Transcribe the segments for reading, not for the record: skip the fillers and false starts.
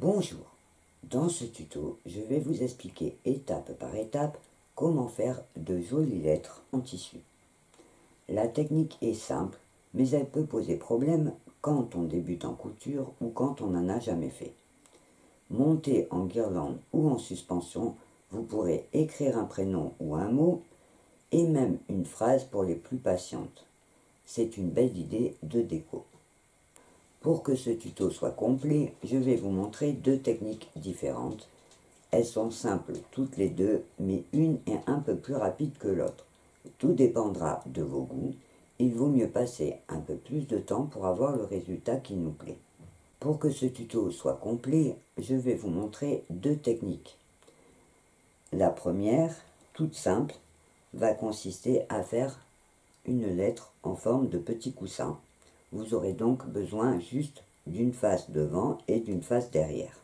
Bonjour, dans ce tuto, je vais vous expliquer étape par étape comment faire de jolies lettres en tissu. La technique est simple, mais elle peut poser problème quand on débute en couture ou quand on n'en a jamais fait. Montée en guirlande ou en suspension, vous pourrez écrire un prénom ou un mot et même une phrase pour les plus patientes. C'est une belle idée de déco. Pour que ce tuto soit complet, je vais vous montrer deux techniques différentes. Elles sont simples toutes les deux, mais une est un peu plus rapide que l'autre. Tout dépendra de vos goûts. Il vaut mieux passer un peu plus de temps pour avoir le résultat qui nous plaît. Pour que ce tuto soit complet, je vais vous montrer deux techniques. La première, toute simple, va consister à faire une lettre en forme de petit coussin. Vous aurez donc besoin juste d'une face devant et d'une face derrière.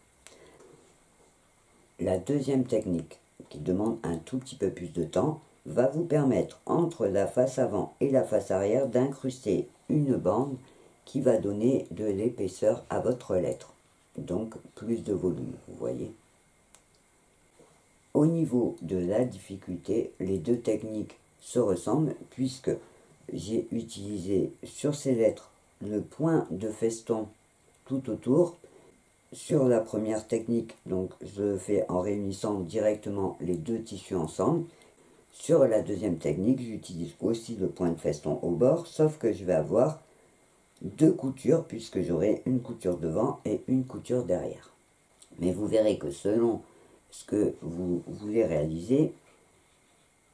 La deuxième technique, qui demande un tout petit peu plus de temps, va vous permettre entre la face avant et la face arrière d'incruster une bande qui va donner de l'épaisseur à votre lettre. Donc plus de volume, vous voyez. Au niveau de la difficulté, les deux techniques se ressemblent puisque j'ai utilisé sur ces lettres le point de feston tout autour. Sur la première technique, donc je le fais en réunissant directement les deux tissus ensemble. Sur la deuxième technique, j'utilise aussi le point de feston au bord, sauf que je vais avoir deux coutures puisque j'aurai une couture devant et une couture derrière. Mais vous verrez que selon ce que vous voulez réaliser,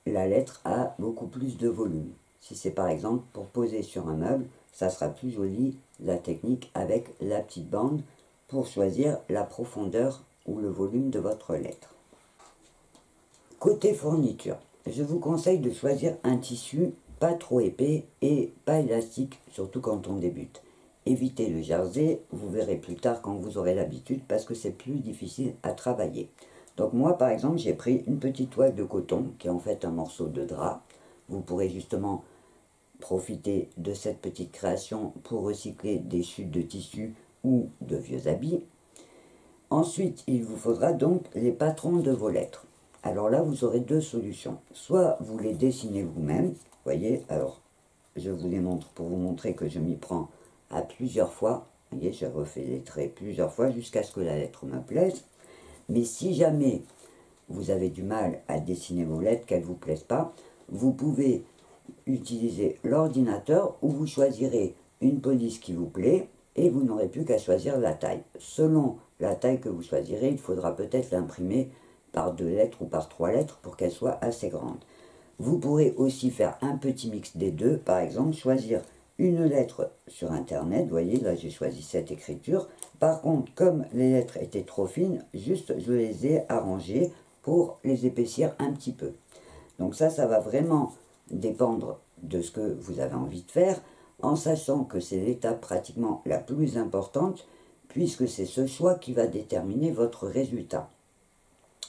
la lettre a beaucoup plus de volume. Si c'est par exemple pour poser sur un meuble, ça sera plus joli la technique avec la petite bande pour choisir la profondeur ou le volume de votre lettre. Côté fourniture, je vous conseille de choisir un tissu pas trop épais et pas élastique, surtout quand on débute. Évitez le jersey, vous verrez plus tard quand vous aurez l'habitude parce que c'est plus difficile à travailler. Donc moi par exemple j'ai pris une petite toile de coton qui est en fait un morceau de drap. Vous pourrez justement profiter de cette petite création pour recycler des chutes de tissu ou de vieux habits. Ensuite, il vous faudra donc les patrons de vos lettres. Alors là, vous aurez deux solutions. Soit vous les dessinez vous-même, voyez, alors je vous les montre pour vous montrer que je m'y prends à plusieurs fois. Vous voyez, je refais les traits plusieurs fois jusqu'à ce que la lettre me plaise. Mais si jamais vous avez du mal à dessiner vos lettres, qu'elles ne vous plaisent pas, vous pouvez utiliser l'ordinateur où vous choisirez une police qui vous plaît et vous n'aurez plus qu'à choisir la taille. Selon la taille que vous choisirez, il faudra peut-être l'imprimer par 2 lettres ou par 3 lettres pour qu'elle soit assez grande. Vous pourrez aussi faire un petit mix des deux, par exemple choisir une lettre sur internet, vous voyez là j'ai choisi cette écriture. Par contre, comme les lettres étaient trop fines, juste je les ai arrangées pour les épaissir un petit peu. Donc ça va vraiment dépendre de ce que vous avez envie de faire, en sachant que c'est l'étape pratiquement la plus importante, puisque c'est ce choix qui va déterminer votre résultat.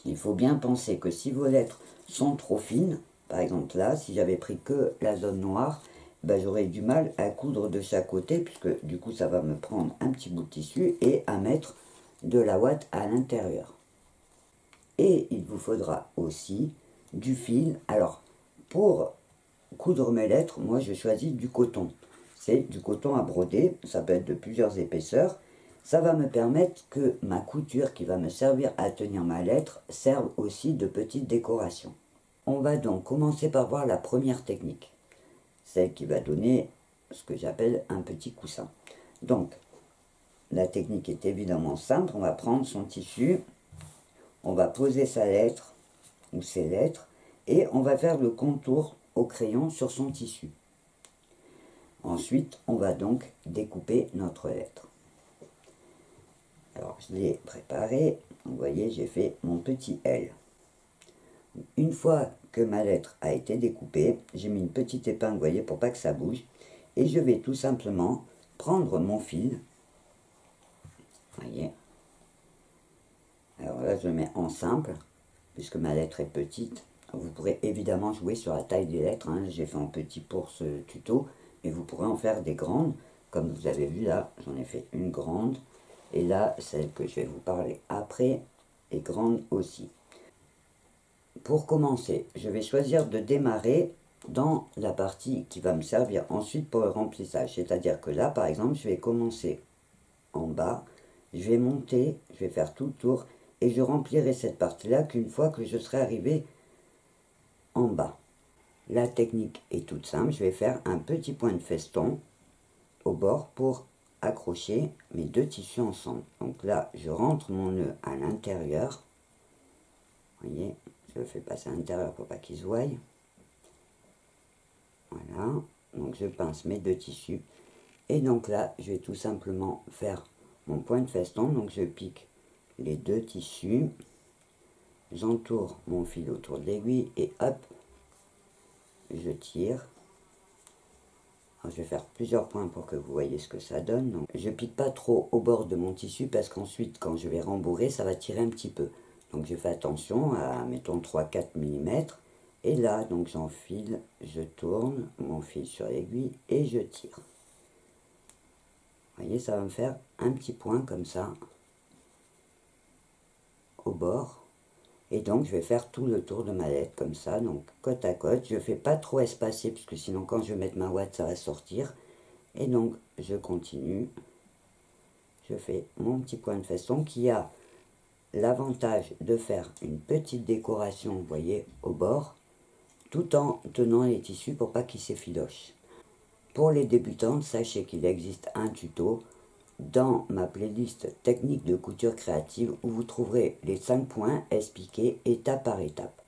Il faut bien penser que si vos lettres sont trop fines, par exemple là, si j'avais pris que la zone noire, ben j'aurais du mal à coudre de chaque côté, puisque du coup ça va me prendre un petit bout de tissu et à mettre de la ouate à l'intérieur. Et il vous faudra aussi du fil. Alors, pour coudre mes lettres, moi je choisis du coton. C'est du coton à broder, ça peut être de plusieurs épaisseurs. Ça va me permettre que ma couture qui va me servir à tenir ma lettre serve aussi de petite décoration. On va donc commencer par voir la première technique, celle qui va donner ce que j'appelle un petit coussin. Donc, la technique est évidemment simple, on va prendre son tissu, on va poser sa lettre ou ses lettres et on va faire le contour au crayon sur son tissu. Ensuite, on va donc découper notre lettre. Alors, je l'ai préparé. Vous voyez, j'ai fait mon petit L. Une fois que ma lettre a été découpée, j'ai mis une petite épingle, vous voyez, pour pas que ça bouge. Et je vais tout simplement prendre mon fil. Vous voyez. Alors là, je le mets en simple, puisque ma lettre est petite. Vous pourrez évidemment jouer sur la taille des lettres, hein. J'ai fait en petit pour ce tuto, mais vous pourrez en faire des grandes, comme vous avez vu là, j'en ai fait une grande, Et là, celle que je vais vous parler après est grande aussi. Pour commencer, je vais choisir de démarrer dans la partie qui va me servir ensuite pour le remplissage. C'est-à-dire que là, par exemple, je vais commencer en bas, je vais monter, je vais faire tout le tour et je remplirai cette partie-là qu'une fois que je serai arrivé en bas. La technique est toute simple, je vais faire un petit point de feston au bord pour accrocher mes deux tissus ensemble. Donc là, je rentre mon nœud à l'intérieur. Vous voyez, je le fais passer à l'intérieur pour pas qu'il se voie. Voilà, donc je pince mes deux tissus. Et donc là, je vais tout simplement faire mon point de feston. Donc je pique les deux tissus. J'entoure mon fil autour de l'aiguille et hop, je tire. Alors, je vais faire plusieurs points pour que vous voyez ce que ça donne. Donc, je pique pas trop au bord de mon tissu parce qu'ensuite, quand je vais rembourrer, ça va tirer un petit peu. Donc je fais attention à, mettons, 3-4 mm. Et là, donc j'enfile, je tourne mon fil sur l'aiguille et je tire. Vous voyez, ça va me faire un petit point comme ça, au bord. Et donc, je vais faire tout le tour de ma lettre comme ça, donc côte à côte. Je ne fais pas trop espacer, parce que sinon, quand je vais mettre ma ouate, ça va sortir. Et donc, je continue. Je fais mon petit point de feston qui a l'avantage de faire une petite décoration, vous voyez, au bord, tout en tenant les tissus pour pas qu'ils s'effilochent. Pour les débutantes, sachez qu'il existe un tuto dans ma playlist technique de couture créative où vous trouverez les 5 points expliqués étape par étape.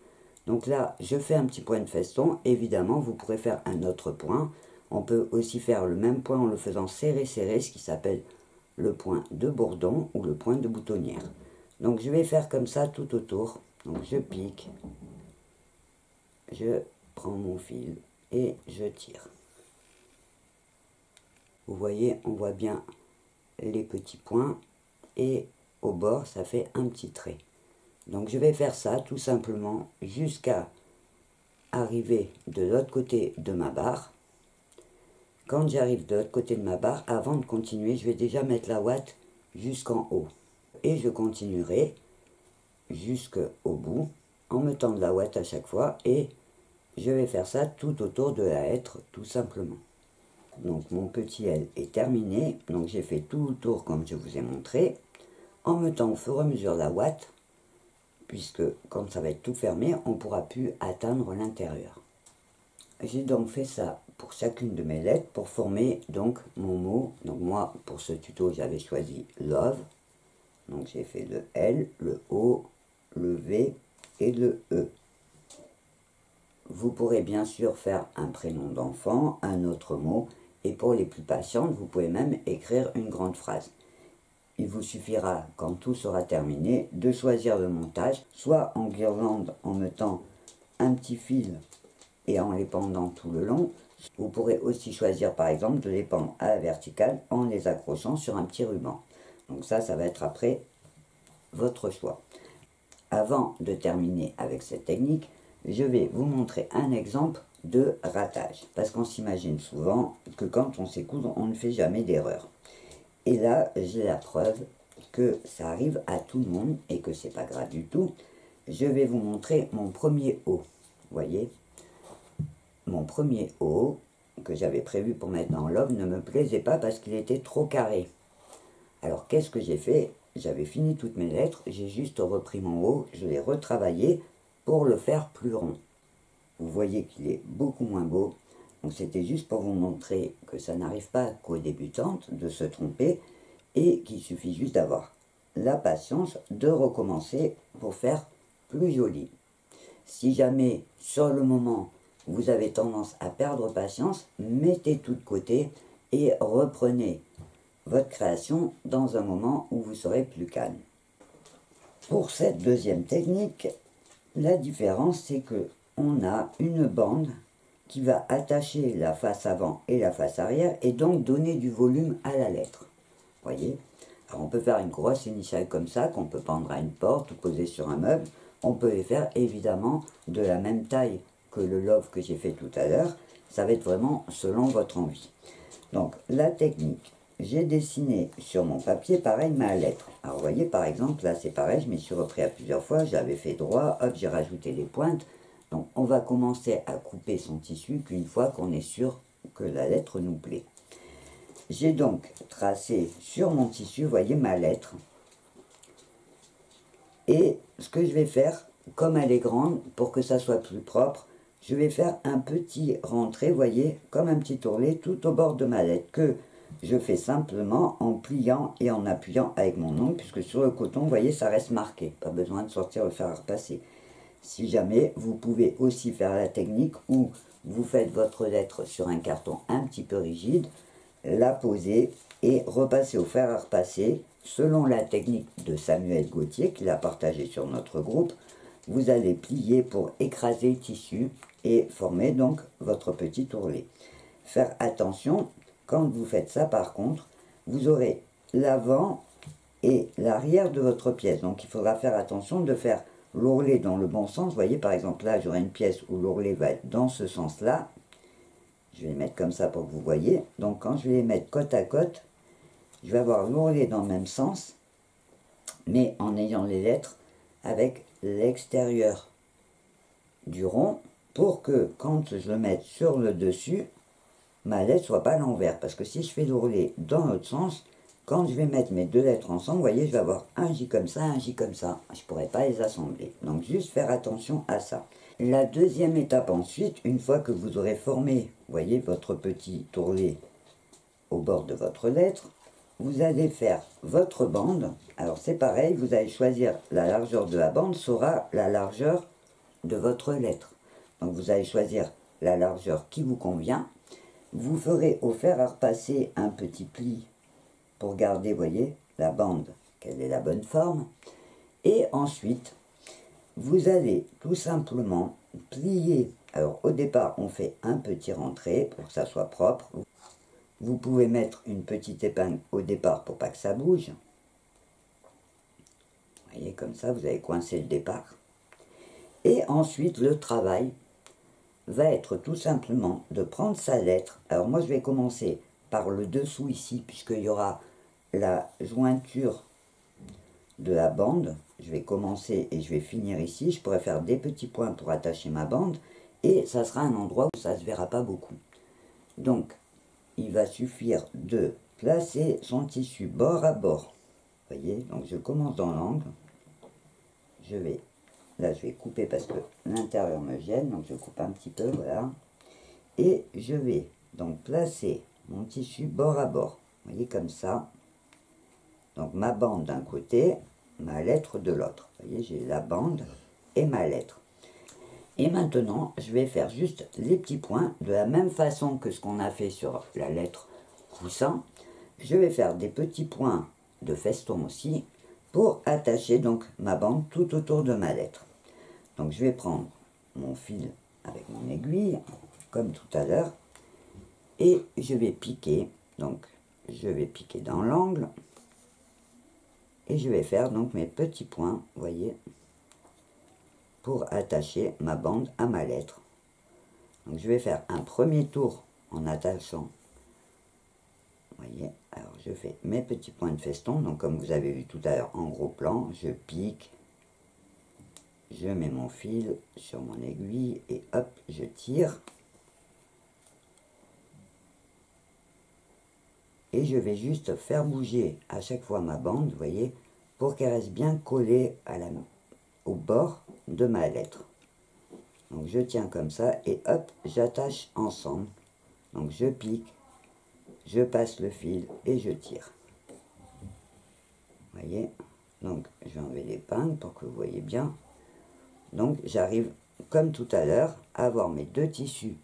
Donc là, je fais un petit point de feston. Évidemment, vous pourrez faire un autre point. On peut aussi faire le même point en le faisant serré, ce qui s'appelle le point de bourdon ou le point de boutonnière. Donc je vais faire comme ça tout autour. Donc je pique, je prends mon fil et je tire. Vous voyez, on voit bien les petits points et au bord ça fait un petit trait. Donc je vais faire ça tout simplement jusqu'à arriver de l'autre côté de ma barre. Quand j'arrive de l'autre côté de ma barre, avant de continuer, je vais déjà mettre la ouate jusqu'en haut. Et je continuerai jusqu'au bout en mettant de la ouate à chaque fois et je vais faire ça tout autour de la lettre tout simplement. Donc mon petit L est terminé, donc j'ai fait tout le tour comme je vous ai montré, en mettant au fur et à mesure la ouate, puisque quand ça va être tout fermé, on ne pourra plus atteindre l'intérieur. J'ai donc fait ça pour chacune de mes lettres pour former donc mon mot. Donc moi, pour ce tuto, j'avais choisi Love, donc j'ai fait le L, le O, le V et le E. Vous pourrez bien sûr faire un prénom d'enfant, un autre mot, et pour les plus patientes, vous pouvez même écrire une grande phrase. Il vous suffira, quand tout sera terminé, de choisir le montage, soit en guirlande en mettant un petit fil et en les pendant tout le long. Vous pourrez aussi choisir par exemple de les pendre à la verticale en les accrochant sur un petit ruban. Donc ça va être après votre choix. Avant de terminer avec cette technique, je vais vous montrer un exemple de ratage. Parce qu'on s'imagine souvent que quand on sait coudre, on ne fait jamais d'erreur. Et là, j'ai la preuve que ça arrive à tout le monde et que c'est pas grave du tout. Je vais vous montrer mon premier haut. Vous voyez, mon premier haut que j'avais prévu pour mettre dans Love ne me plaisait pas parce qu'il était trop carré. Alors qu'est-ce que j'ai fait? J'avais fini toutes mes lettres, j'ai juste repris mon haut, je l'ai retravaillé pour le faire plus rond. Vous voyez qu'il est beaucoup moins beau. Donc c'était juste pour vous montrer que ça n'arrive pas qu'aux débutantes de se tromper et qu'il suffit juste d'avoir la patience de recommencer pour faire plus joli. Si jamais sur le moment vous avez tendance à perdre patience, mettez tout de côté et reprenez votre création dans un moment où vous serez plus calme. Pour cette deuxième technique, la différence c'est que on a une bande qui va attacher la face avant et la face arrière et donc donner du volume à la lettre. Voyez? Alors on peut faire une grosse initiale comme ça qu'on peut pendre à une porte ou poser sur un meuble. On peut les faire évidemment de la même taille que le Love que j'ai fait tout à l'heure. Ça va être vraiment selon votre envie. Donc la technique j'ai dessiné sur mon papier, pareil, ma lettre. Alors, vous voyez, par exemple, là, c'est pareil, je m'y suis repris à plusieurs fois, j'avais fait droit, hop, j'ai rajouté les pointes. Donc, on va commencer à couper son tissu qu'une fois qu'on est sûr que la lettre nous plaît. J'ai donc tracé sur mon tissu, vous voyez, ma lettre. Et ce que je vais faire, comme elle est grande, pour que ça soit plus propre, je vais faire un petit rentré, vous voyez, comme un petit ourlet tout au bord de ma lettre, que je fais simplement en pliant et en appuyant avec mon ongle, puisque sur le coton, vous voyez, ça reste marqué. Pas besoin de sortir le fer à repasser. Si jamais, vous pouvez aussi faire la technique où vous faites votre lettre sur un carton un petit peu rigide, la poser et repasser au fer à repasser. Selon la technique de Samuel Gauthier, qu'il a partagé sur notre groupe, vous allez plier pour écraser le tissu et former donc votre petit ourlet. Faire attention, quand vous faites ça par contre, vous aurez l'avant et l'arrière de votre pièce. Donc il faudra faire attention de faire l'ourlet dans le bon sens. Vous voyez, par exemple, là, j'aurai une pièce où l'ourlet va être dans ce sens-là. Je vais les mettre comme ça pour que vous voyez. Donc quand je vais les mettre côte à côte, je vais avoir l'ourlet dans le même sens, mais en ayant les lettres avec l'extérieur du rond, pour que quand je le mette sur le dessus, ma lettre soit pas à l'envers. Parce que si je fais l'ourlet dans l'autre sens, quand je vais mettre mes deux lettres ensemble, vous voyez, je vais avoir un J comme ça, un J comme ça. Je ne pourrai pas les assembler. Donc juste faire attention à ça. La deuxième étape ensuite, une fois que vous aurez formé, vous voyez, votre petit ourlet au bord de votre lettre, vous allez faire votre bande. Alors c'est pareil, vous allez choisir la largeur de la bande sera la largeur de votre lettre. Donc vous allez choisir la largeur qui vous convient. Vous ferez au fer à repasser un petit pli pour garder, vous voyez, la bande, quelle est la bonne forme. Et ensuite, vous allez tout simplement plier. Alors au départ, on fait un petit rentré pour que ça soit propre. Vous pouvez mettre une petite épingle au départ pour pas que ça bouge. Vous voyez, comme ça, vous avez coincé le départ. Et ensuite, le travail va être tout simplement de prendre sa lettre. Alors moi, je vais commencer par le dessous ici, puisqu'il y aura la jointure de la bande. Je vais commencer et je vais finir ici. Je pourrais faire des petits points pour attacher ma bande. Et ça sera un endroit où ça ne se verra pas beaucoup. Donc, il va suffire de placer son tissu bord à bord. Vous voyez, donc je commence dans l'angle. Là je vais couper parce que l'intérieur me gêne, donc je coupe un petit peu, voilà. Et je vais donc placer mon tissu bord à bord. Vous voyez, comme ça. Donc ma bande d'un côté, ma lettre de l'autre. Vous voyez, j'ai la bande et ma lettre. Et maintenant, je vais faire juste les petits points de la même façon que ce qu'on a fait sur la lettre coussin. Je vais faire des petits points de feston aussi pour attacher donc ma bande tout autour de ma lettre. Donc je vais prendre mon fil avec mon aiguille, comme tout à l'heure, et je vais piquer. Donc je vais piquer dans l'angle et je vais faire donc mes petits points, vous voyez, pour attacher ma bande à ma lettre. Donc je vais faire un premier tour en attachant, vous voyez, alors je fais mes petits points de feston, donc comme vous avez vu tout à l'heure en gros plan, je pique, je mets mon fil sur mon aiguille et hop, je tire. Et je vais juste faire bouger à chaque fois ma bande, vous voyez, pour qu'elle reste bien collée au bord de ma lettre. Donc je tiens comme ça et hop, j'attache ensemble. Donc je pique, je passe le fil et je tire. Vous voyez, donc je vais enlever l'épingle pour que vous voyez bien. Donc j'arrive, comme tout à l'heure, à avoir mes deux tissus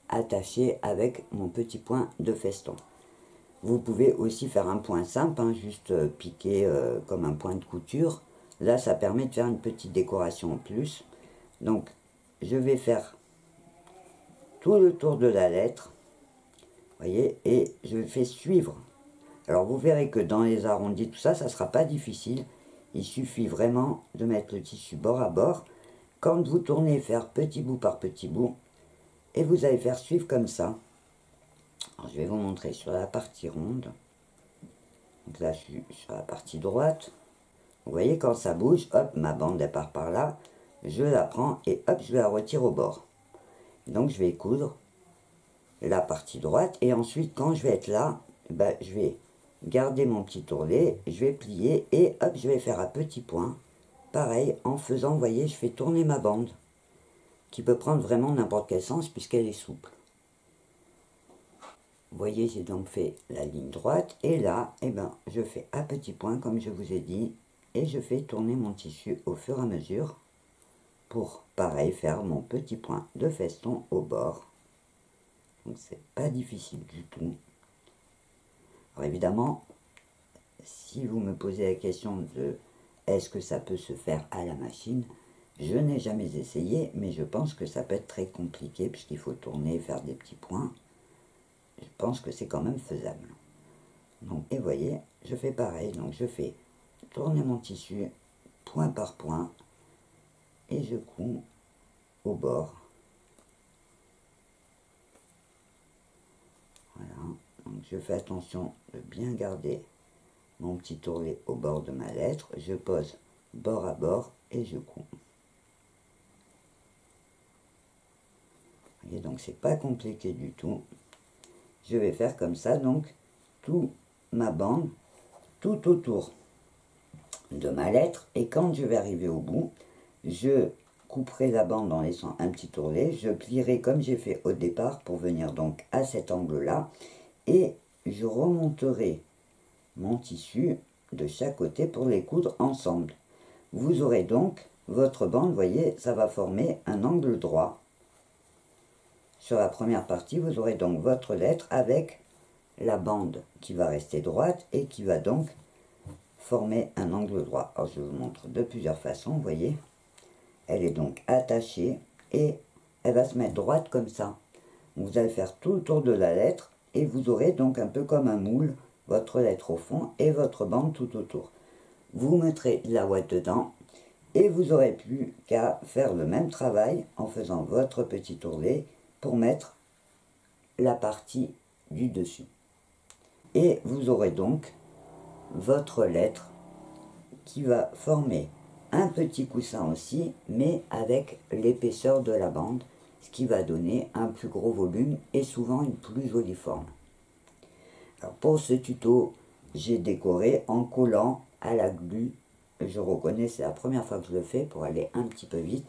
attachés avec mon petit point de feston. Vous pouvez aussi faire un point simple, hein, juste piquer comme un point de couture. Là, ça permet de faire une petite décoration en plus. Donc, je vais faire tout le tour de la lettre, vous voyez, et je fais suivre. Alors, vous verrez que dans les arrondis, tout ça, ça ne sera pas difficile. Il suffit vraiment de mettre le tissu bord à bord. Quand vous tournez, faire petit bout par petit bout, et vous allez faire suivre comme ça. Alors, je vais vous montrer sur la partie ronde. Donc là, je suis sur la partie droite. Vous voyez, quand ça bouge, hop, ma bande elle part par là. Je la prends et hop, je la retire au bord. Donc je vais coudre la partie droite. Et ensuite, quand je vais être là, ben, je vais garder mon petit ourlet, je vais plier et hop, je vais faire un petit point. Pareil, en faisant, vous voyez, je fais tourner ma bande, qui peut prendre vraiment n'importe quel sens puisqu'elle est souple. Vous voyez, j'ai donc fait la ligne droite et là, eh ben, je fais un petit point comme je vous ai dit et je fais tourner mon tissu au fur et à mesure pour, pareil, faire mon petit point de feston au bord. Donc c'est pas difficile du tout. Alors évidemment, si vous me posez la question de est-ce que ça peut se faire à la machine, je n'ai jamais essayé, mais je pense que ça peut être très compliqué puisqu'il faut tourner et faire des petits points. Je pense que c'est quand même faisable. Donc, et vous voyez, je fais pareil. Donc, je fais tourner mon tissu point par point et je couds au bord. Voilà. Donc, je fais attention de bien garder mon petit ourlet au bord de ma lettre. Je pose bord à bord et je couds. Et donc, c'est pas compliqué du tout. Je vais faire comme ça, donc, toute ma bande, tout autour de ma lettre. Et quand je vais arriver au bout, je couperai la bande en laissant un petit ourlet. Je plierai comme j'ai fait au départ pour venir donc à cet angle-là. Et je remonterai mon tissu de chaque côté pour les coudre ensemble. Vous aurez donc votre bande, vous voyez, ça va former un angle droit. Sur la première partie, vous aurez donc votre lettre avec la bande qui va rester droite et qui va donc former un angle droit. Alors je vous montre de plusieurs façons, vous voyez. Elle est donc attachée et elle va se mettre droite comme ça. Vous allez faire tout autour de la lettre et vous aurez donc un peu comme un moule, votre lettre au fond et votre bande tout autour. Vous mettrez de la ouate dedans et vous n'aurez plus qu'à faire le même travail en faisant votre petit ourlet pour mettre la partie du dessus. Et vous aurez donc votre lettre qui va former un petit coussin aussi, mais avec l'épaisseur de la bande, ce qui va donner un plus gros volume et souvent une plus jolie forme. Alors pour ce tuto, j'ai décoré en collant à la glu. Je reconnais, c'est la première fois que je le fais pour aller un petit peu vite.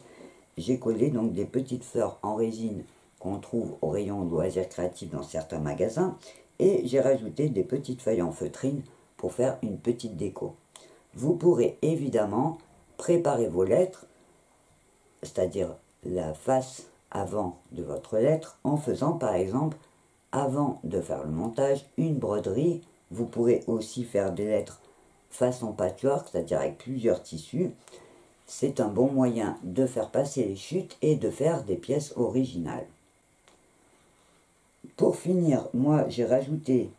J'ai collé donc des petites fleurs en résine qu'on trouve au rayon loisirs créatifs dans certains magasins et j'ai rajouté des petites feuilles en feutrine pour faire une petite déco. Vous pourrez évidemment préparer vos lettres, c'est-à-dire la face avant de votre lettre, en faisant par exemple, avant de faire le montage, une broderie. Vous pourrez aussi faire des lettres façon patchwork, c'est-à-dire avec plusieurs tissus. C'est un bon moyen de faire passer les chutes et de faire des pièces originales. Pour finir, moi j'ai rajouté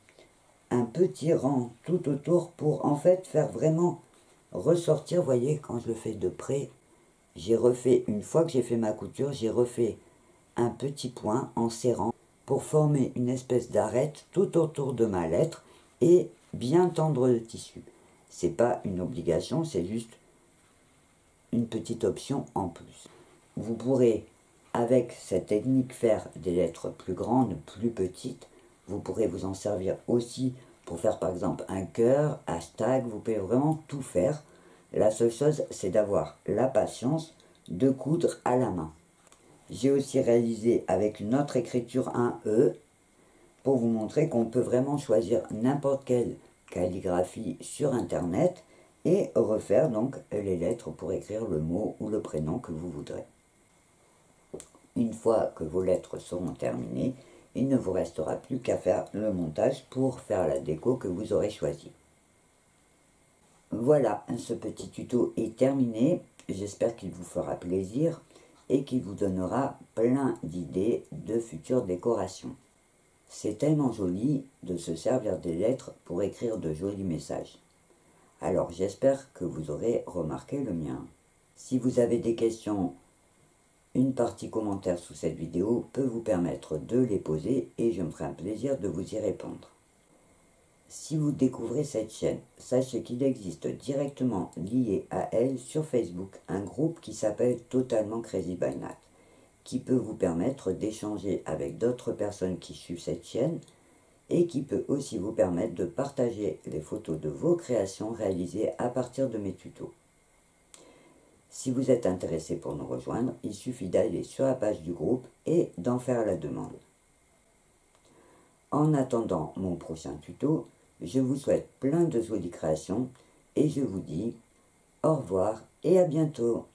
un petit rang tout autour pour en fait faire vraiment ressortir, vous voyez, quand je le fais de près, j'ai refait, une fois que j'ai fait ma couture, j'ai refait un petit point en serrant pour former une espèce d'arête tout autour de ma lettre et bien tendre le tissu. C'est pas une obligation, c'est juste une petite option en plus. Vous pourrez, avec cette technique, faire des lettres plus grandes, plus petites. Vous pourrez vous en servir aussi pour faire par exemple un cœur, hashtag, vous pouvez vraiment tout faire. La seule chose, c'est d'avoir la patience de coudre à la main. J'ai aussi réalisé avec une autre écriture un E pour vous montrer qu'on peut vraiment choisir n'importe quelle calligraphie sur internet et refaire donc les lettres pour écrire le mot ou le prénom que vous voudrez. Une fois que vos lettres seront terminées, il ne vous restera plus qu'à faire le montage pour faire la déco que vous aurez choisie. Voilà, ce petit tuto est terminé. J'espère qu'il vous fera plaisir et qu'il vous donnera plein d'idées de futures décorations. C'est tellement joli de se servir des lettres pour écrire de jolis messages. Alors j'espère que vous aurez remarqué le mien. Si vous avez des questions, une partie commentaire sous cette vidéo peut vous permettre de les poser et je me ferai un plaisir de vous y répondre. Si vous découvrez cette chaîne, sachez qu'il existe directement lié à elle sur Facebook un groupe qui s'appelle Totalement Crazy by Nat, qui peut vous permettre d'échanger avec d'autres personnes qui suivent cette chaîne et qui peut aussi vous permettre de partager les photos de vos créations réalisées à partir de mes tutos. Si vous êtes intéressé pour nous rejoindre, il suffit d'aller sur la page du groupe et d'en faire la demande. En attendant mon prochain tuto, je vous souhaite plein de jolies créations et je vous dis au revoir et à bientôt.